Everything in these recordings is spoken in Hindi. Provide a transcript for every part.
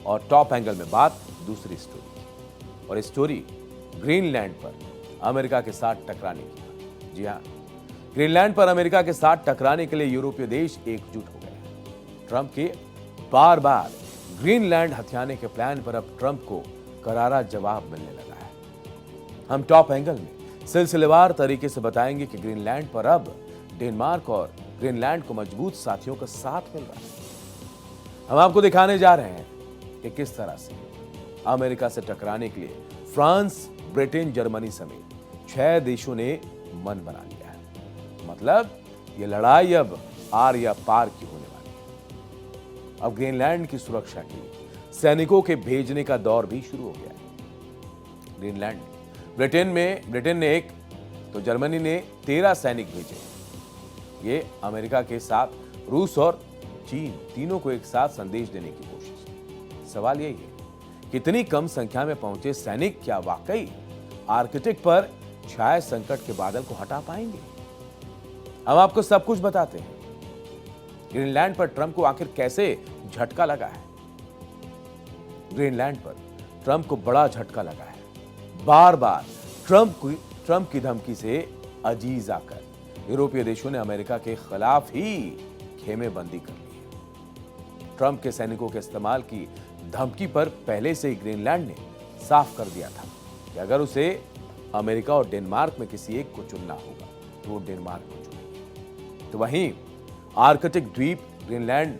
और टॉप एंगल में बात दूसरी स्टोरी की, और स्टोरी ग्रीनलैंड पर अमेरिका के साथ टकराने की। जी हाँ, ग्रीनलैंड पर अमेरिका के साथ टकराने के लिए यूरोपीय देश एकजुट हो गए। ट्रंप के बार बार ग्रीनलैंड हथियाने के प्लान पर अब ट्रंप को करारा जवाब मिलने लगा है। हम टॉप एंगल में सिलसिलेवार तरीके से बताएंगे कि ग्रीनलैंड पर अब डेनमार्क और ग्रीनलैंड को मजबूत साथियों का साथ मिल रहा है। हम आपको दिखाने जा रहे हैं कि किस तरह से अमेरिका से टकराने के लिए फ्रांस, ब्रिटेन, जर्मनी समेत 6 देशों ने मन बना लिया है। मतलब ये लड़ाई अब आर या पार की होने वाली है। अब ग्रीनलैंड की सुरक्षा के लिए सैनिकों के भेजने का दौर भी शुरू हो गया है। ग्रीनलैंड ब्रिटेन ने 1 तो जर्मनी ने 13 सैनिक भेजे। ये अमेरिका के साथ रूस और चीन तीनों को एक साथ संदेश देने की कोशिश है। सवाल यही है कि इतनी कम संख्या में पहुंचे सैनिक क्या वाकई आर्कटिक पर छाए संकट के बादल को हटा पाएंगे? हम आपको सब कुछ बताते हैं। ग्रीनलैंड पर ट्रंप को आखिर कैसे झटका लगा है? ग्रीनलैंड पर ट्रंप को बड़ा झटका लगा है। बार बार ट्रंप की धमकी से अजीज आकर यूरोपीय देशों ने अमेरिका के खिलाफ ही खेमेबंदी कर ली है। ट्रंप के सैनिकों के इस्तेमाल की धमकी पर पहले से ही ग्रीनलैंड ने साफ कर दिया था कि अगर उसे अमेरिका और डेनमार्क में किसी एक को चुनना होगा तो वो डेनमार्क को चुनेगी। तो वहीं आर्कटिक द्वीप ग्रीनलैंड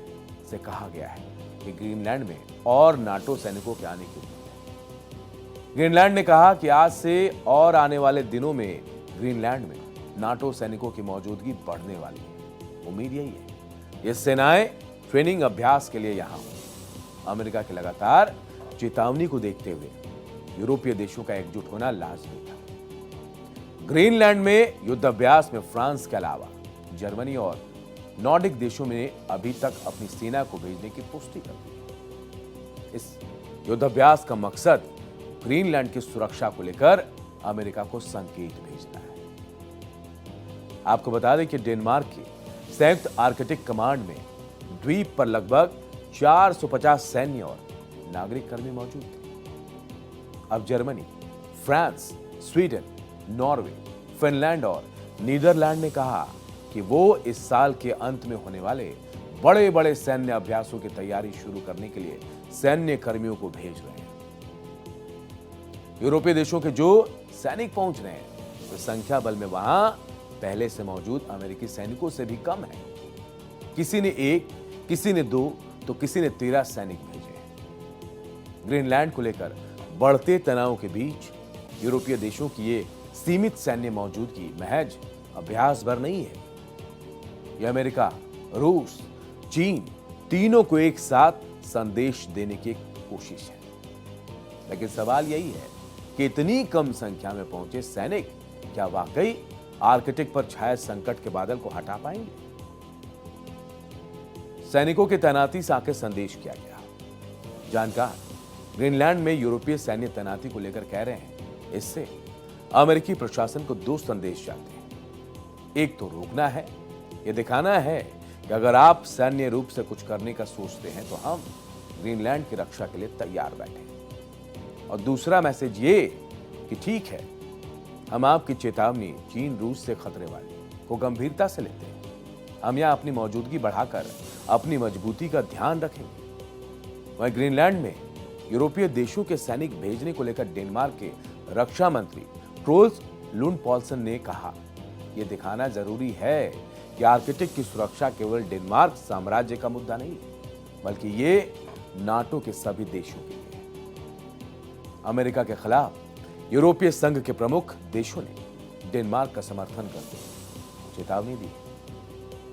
से कहा गया है कि ग्रीनलैंड में और नाटो सैनिकों के आने की उम्मीद है। ग्रीनलैंड ने कहा कि आज से और आने वाले दिनों में ग्रीनलैंड में नाटो सैनिकों की मौजूदगी बढ़ने वाली है। उम्मीद यही है ये सेनाएं ट्रेनिंग अभ्यास के लिए यहां हों। अमेरिका की लगातार चेतावनी को देखते हुए यूरोपीय देशों का एकजुट होना लाजमी था। ग्रीनलैंड में युद्धाभ्यास में फ्रांस के अलावा जर्मनी और नॉर्डिक देशों में अभी तक अपनी सेना को भेजने की पुष्टि कर दी है। इस युद्धाभ्यास का मकसद ग्रीनलैंड की सुरक्षा को लेकर अमेरिका को संकेत भेजना है। आपको बता दें कि डेनमार्क की संयुक्त आर्कटिक कमांड में द्वीप पर लगभग 450 सैन्य और नागरिक कर्मी मौजूद थे। अब Germany, France, Sweden, Norway, Finland और नीदरलैंड ने कहा कि वो इस साल के अंत में होने वाले बड़े बड़े सैन्य अभ्यासों की तैयारी शुरू करने के लिए सैन्य कर्मियों को भेज रहे हैं। यूरोपीय देशों के जो सैनिक पहुंच रहे हैं तो संख्या बल में वहां पहले से मौजूद अमेरिकी सैनिकों से भी कम है। किसी ने 1, किसी ने 2 तो किसी ने 13 सैनिक भेजे हैं। ग्रीनलैंड को लेकर बढ़ते तनाव के बीच यूरोपीय देशों की ये सीमित सैन्य मौजूदगी महज अभ्यास भर नहीं है। यह अमेरिका, रूस, चीन तीनों को एक साथ संदेश देने की कोशिश है। लेकिन सवाल यही है कि इतनी कम संख्या में पहुंचे सैनिक क्या वाकई आर्कटिक पर छाए संकट के बादल को हटा पाएंगे? सैनिकों की तैनाती से आखिर संदेश क्या गया? जानकार ग्रीनलैंड में यूरोपीय सैन्य तैनाती को लेकर कह रहे हैं इससे अमेरिकी प्रशासन को 2 संदेश जाते हैं। एक तो रोकना है, यह दिखाना है कि अगर आप सैन्य रूप से कुछ करने का सोचते हैं तो हम ग्रीनलैंड की रक्षा के लिए तैयार बैठे। और दूसरा मैसेज ये कि ठीक है, हम आपकी चेतावनी चीन, रूस से खतरे वाली को गंभीरता से लेते हैं। हम यहां अपनी मौजूदगी बढ़ाकर अपनी मजबूती का ध्यान रखेंगे। वहीं ग्रीनलैंड में यूरोपीय देशों के सैनिक भेजने को लेकर डेनमार्क के रक्षा मंत्री ट्रोल्स लुंडपॉल्सन ने कहा, यह दिखाना जरूरी है कि आर्कटिक की सुरक्षा केवल डेनमार्क साम्राज्य का मुद्दा नहीं है, बल्कि ये नाटो के सभी देशों के लिए है। अमेरिका के खिलाफ यूरोपीय संघ के प्रमुख देशों ने डेनमार्क का समर्थन करते हुए चेतावनी दी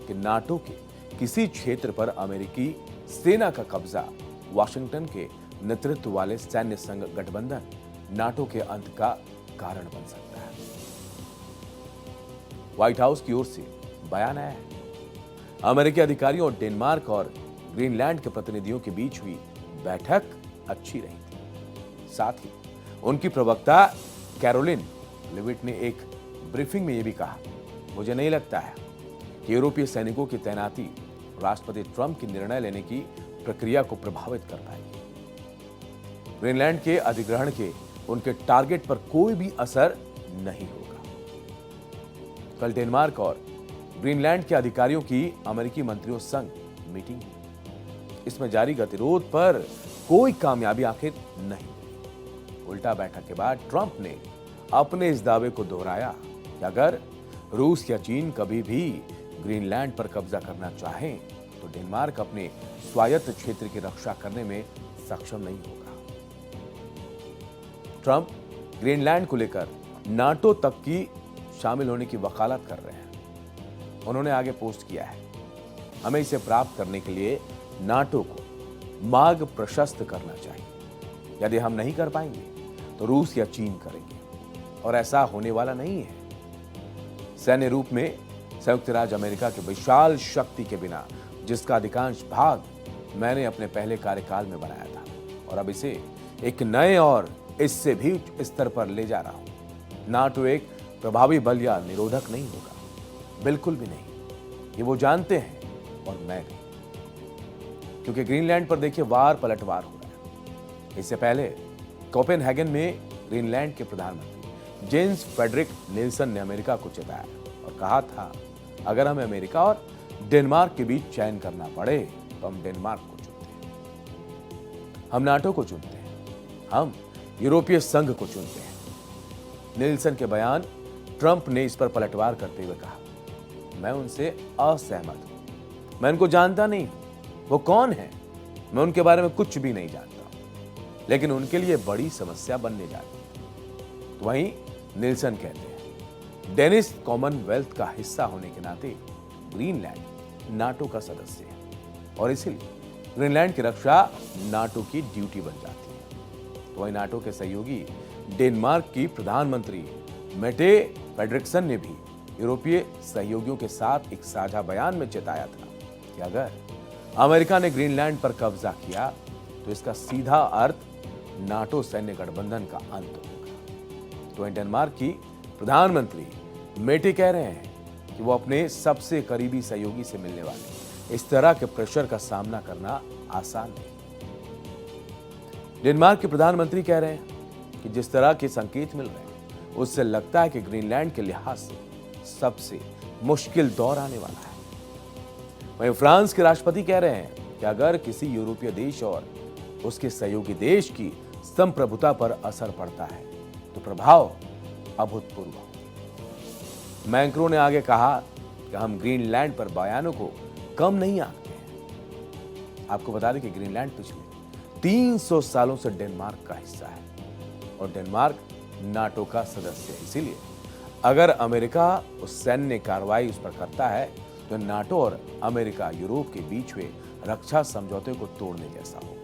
कि नाटो के किसी क्षेत्र पर अमेरिकी सेना का कब्जा वाशिंगटन के नेतृत्व वाले सैन्य संघ गठबंधन नाटो के अंत का कारण बन सकता है। व्हाइट हाउस की ओर से बयान आया है। अमेरिकी अधिकारियों और डेनमार्क और ग्रीनलैंड के प्रतिनिधियों के बीच हुई बैठक अच्छी रही थी। साथ ही उनकी प्रवक्ता कैरोलिन लिविट ने एक ब्रीफिंग में यह भी कहा, मुझे नहीं लगता है कि यूरोपीय सैनिकों की तैनाती राष्ट्रपति ट्रंप की निर्णय लेने की प्रक्रिया को प्रभावित कर पाएगी। ग्रीनलैंड के अधिग्रहण के उनके टारगेट पर कोई भी असर नहीं होगा। कल डेनमार्क और ग्रीनलैंड के अधिकारियों की अमेरिकी मंत्रियों संग मीटिंग हुई। इसमें जारी गतिरोध पर कोई कामयाबी आखिर नहीं मिली। उल्टा बैठक के बाद ट्रंप ने अपने इस दावे को दोहराया कि अगर रूस या चीन कभी भी ग्रीनलैंड पर कब्जा करना चाहें तो डेनमार्क अपने स्वायत्त क्षेत्र की रक्षा करने में सक्षम नहीं होगा। ट्रंप ग्रीनलैंड को लेकर नाटो तक की शामिल होने की वकालत कर रहे हैं। उन्होंने आगे पोस्ट किया है, हमें इसे प्राप्त करने के लिए नाटो को मार्ग प्रशस्त करना चाहिए। यदि हम नहीं कर पाएंगे तो रूस या चीन करेंगे, और ऐसा होने वाला नहीं है। सैन्य रूप में संयुक्त राज्य अमेरिका के विशाल शक्ति के बिना, जिसका अधिकांश भाग मैंने अपने पहले कार्यकाल में बनाया था, और अब इसे एक नए और इससे भी उच्च स्तर पर ले जा रहा हूं। नाटो एक प्रभावी बल या निरोधक नहीं होगा, बिल्कुल भी नहीं। ये वो जानते हैं और मैं भी, क्योंकि ग्रीनलैंड पर देखिए वार पलटवार हो रहा है। इससे पहले कोपेनहेगन में ग्रीनलैंड के प्रधानमंत्री जेम्स फ्रेडरिक निल्सन ने अमेरिका को चेताया और कहा था, अगर हमें अमेरिका और डेनमार्क के बीच चयन करना पड़े तो हम डेनमार्क को चुनते हैं, हम नाटो को चुनते हैं, हम यूरोपीय संघ को चुनते हैं। निल्सन के बयान ट्रंप ने इस पर पलटवार करते हुए कहा, मैं उनसे असहमत हूं, मैं उनको जानता नहीं हूं, वो कौन है, मैं उनके बारे में कुछ भी नहीं जानता, लेकिन उनके लिए बड़ी समस्या बनने जा रही है। तो वहीं निल्सन कहते हैं, डेनिश कॉमनवेल्थ का हिस्सा होने के नाते ग्रीनलैंड नाटो का सदस्य है, और इसलिए ग्रीनलैंड की रक्षा नाटो की ड्यूटी बन जाती है। तो वहीं नाटो के सहयोगी डेनमार्क की प्रधानमंत्री मेटे फ्रेडरिक्सन ने भी यूरोपीय सहयोगियों के साथ एक साझा बयान में चेताया था कि अगर अमेरिका ने ग्रीनलैंड पर कब्जा किया तो इसका सीधा अर्थ नाटो सैन्य गठबंधन का अंत होगा। तो डेनमार्क की प्रधानमंत्री मेटे कह रहे हैं कि वो अपने सबसे करीबी सहयोगी से मिलने वाले इस तरह के प्रेशर का सामना करना आसान नहीं। डेनमार्क के प्रधानमंत्री कह रहे हैं कि जिस तरह के संकेत मिल रहे हैं उससे लगता है कि ग्रीनलैंड के लिहाज से सबसे मुश्किल दौर आने वाला है। वहीं फ्रांस के राष्ट्रपति कह रहे हैं कि अगर किसी यूरोपीय देश और उसके सहयोगी देश की संप्रभुता पर असर पड़ता है तो प्रभाव अभूतपूर्व होगा। मैक्रों ने आगे कहा कि हम ग्रीनलैंड पर बयानों को कम नहीं आंकते हैं। आपको बता दें कि ग्रीनलैंड पिछले 300 सालों से डेनमार्क का हिस्सा है और डेनमार्क नाटो का सदस्य है। इसीलिए अगर अमेरिका उस सैन्य कार्रवाई उस पर करता है तो नाटो और अमेरिका यूरोप के बीच हुए रक्षा समझौते को तोड़ने जैसा होगा।